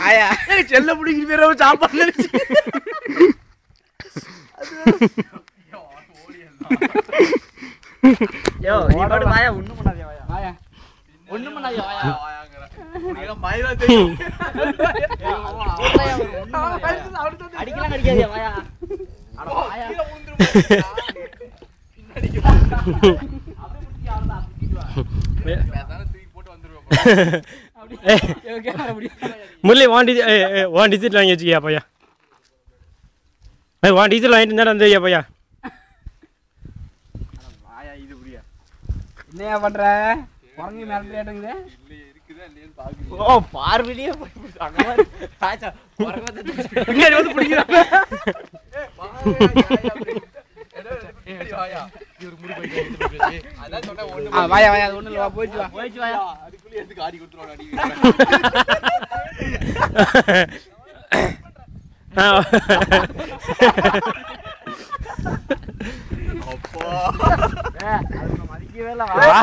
வாயா செல்ல பிடிக்கிற பேர சாப்பாடு நினைச்சு யோ நீ பாட்டு வாயா ஒண்ணும் பண்ணாதே வாயா ஒண்ணும் பண்ணாதே வாயாங்கற நீங்க மயிரா தெரியும் அடிக்கலாம் அடிக்காதே வாயா அட வாயா கீழ விழுந்துரும் பின்னாடிக்கு அப்படியே புடிச்சி ஆளடா தூக்கிட்டு வா பேசாம தூக்கி போட்டு வந்துருவோம் அப்படியே கேமரா முடி முரளி வான் டிஜிட்டல் வாங்கி வச்சுக்கியா பையா வான் டிஜிட்டல் வாங்கிட்டு இருந்தா வந்துயா பையா வாயா இது புரியா என்னையா பண்ற குரங்கு மிரட்டேடுங்க இல்ல இருக்குதா இல்லையான்னு பாக்குறீங்க ஓ பார்விலியே அங்க பாரு ராஜா குரங்கு பின்னாடி வந்து பிடிக்குறாங்க வாயா இது ஒரு முடி போயிட்டு அதான் சொன்னா ஒண்ணு வாயா வாயா அது ஒண்ணு இல்ல வா போயிட்டு வாயா அதுக்குள்ள எதுக்கு ஆடி குத்துறோம் அடி அப்பா அது மதிக்கவே இல்ல வா